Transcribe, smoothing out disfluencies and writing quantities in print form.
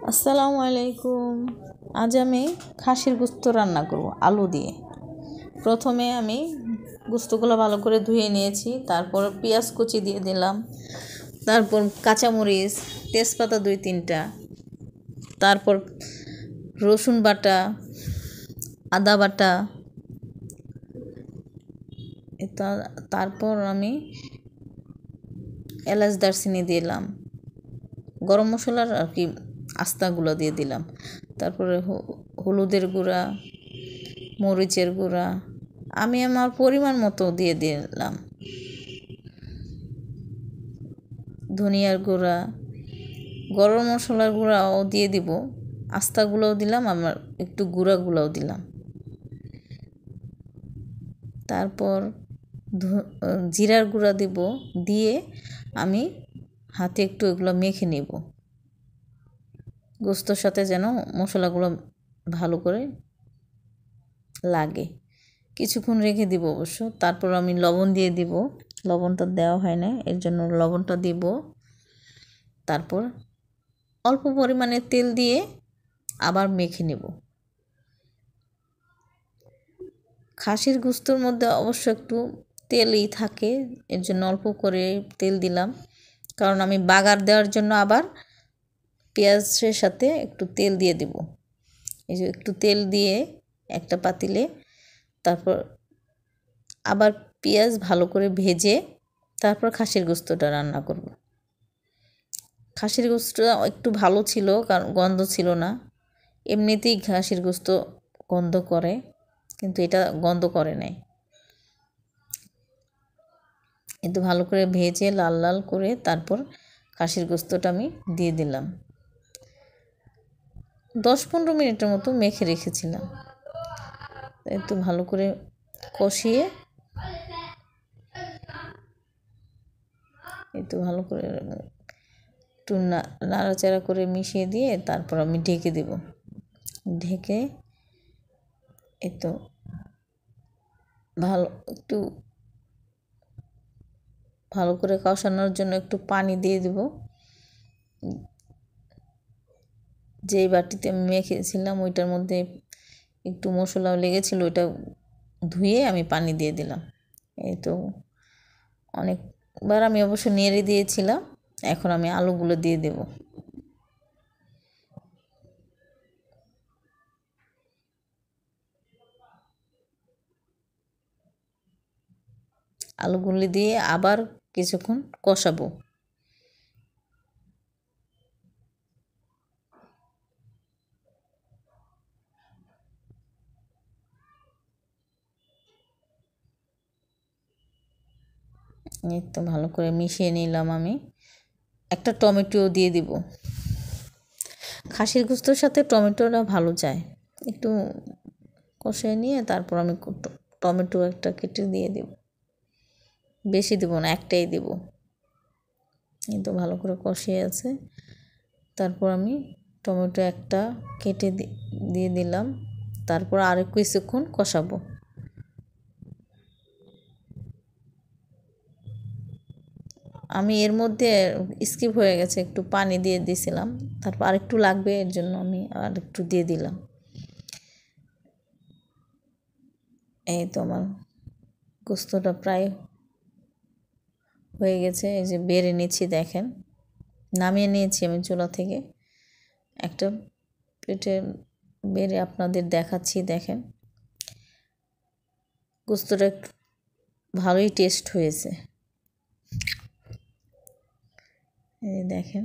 আসসালামু আলাইকুম। আজ আমি খাসির গোস্ত রান্না করব আলু দিয়ে। প্রথমে আমি গোস্তগুলো ভালো করে ধুয়ে নিয়েছি, তারপর পেঁয়াজ কুচি দিয়ে দিলাম, তারপর কাঁচামরিচ, তেজপাতা 2-3টা, তারপর রসুন বাটা, আদা বাটা, তারপর আমি এলাচ দারচিনি দিলাম, গরম মশলার আর কি আস্তাগুলো দিয়ে দিলাম, তারপরে হলুদের গুঁড়া, মরিচের গুঁড়া আমি আমার পরিমাণ মতো দিয়ে দিলাম, ধনিয়ার গুঁড়া, গরম মশলার গুঁড়াও দিয়ে দিব, আস্তাগুলোও দিলাম, আমার একটু গুঁড়াগুলোও দিলাম, তারপর জিরার গুঁড়া দিব, দিয়ে আমি হাতে একটু এগুলো মেখে নেব, গোস্তর সাথে যেন মশলাগুলো ভালো করে লাগে। কিছুক্ষণ রেখে দিব অবশ্য। তারপর আমি লবণ দিয়ে দিব, লবণটা দেওয়া হয় না, এর জন্য লবণটা দিব। তারপর অল্প পরিমাণে তেল দিয়ে আবার মেখে নেব। খাসির গোস্তর মধ্যে অবশ্য একটু তেলই থাকে, এর জন্য অল্প করে তেল দিলাম, কারণ আমি বাগার দেওয়ার জন্য আবার পেঁয়াজের সাথে একটু তেল দিয়ে দেব। এই যে একটু তেল দিয়ে একটা পাতিলে, তারপর আবার পেঁয়াজ ভালো করে ভেজে তারপর খাসির গোস্তটা রান্না করব। খাসির গোস্তটা একটু ভালো ছিল, কারণ গন্ধ ছিল না। এমনিতেই খাসির গোস্ত গন্ধ করে, কিন্তু এটা গন্ধ করে নাই। একটু ভালো করে ভেজে লাল লাল করে তারপর খাসির গোস্তটা আমি দিয়ে দিলাম। 10-15 মিনিটের মতো মেখে রেখেছিলাম। একটু ভালো করে কষিয়ে একটু নাড়াচাড়া করে মিশিয়ে দিয়ে তারপর আমি ঢেকে দেব। ঢেকে একটু ভালো করে কষানোর জন্য একটু পানি দিয়ে দেব। যেই বাটিতে আমি মেখেছিলাম ওইটার মধ্যে একটু মশলাও লেগেছিল, ওইটা ধুয়ে আমি পানি দিয়ে দিলাম। এই তো অনেকবার আমি অবশ্য নেড়ে দিয়েছিলাম। এখন আমি আলুগুলো দিয়ে দেব। আলুগুলি দিয়ে আবার কিছুক্ষণ কষাবো। এই তো ভালো করে মিশিয়ে নিলাম। আমি একটা টমেটো দিয়ে দিব। খাসির গোস্তর সাথে টমেটোটা ভালো যায়। একটু কষিয়ে নিয়ে তারপর আমি টমেটো একটা কেটে দিয়ে দেব। বেশি দেব না, একটাই দেব। এই তো ভালো করে কষিয়ে আছে। তারপর আমি টমেটো একটা কেটে দিয়ে দিলাম। তারপর আরও কিছুক্ষণ কষাবো। আমি এর মধ্যে স্কিপ হয়ে গেছে, একটু পানি দিয়ে দিয়েছিলাম, তারপর আরেকটু লাগবে, এর জন্য আমি আর একটু দিয়ে দিলাম। এই তো আমার গোস্তটা প্রায় হয়ে গেছে। এই যে বেড়ে নিচ্ছি, দেখেন, নামিয়ে নিয়েছি আমি চুলা থেকে। একটা প্লেটে বেড়ে আপনাদের দেখাচ্ছি, দেখেন গোস্তটা ভালোই টেস্ট হয়েছে। এই দেখেন।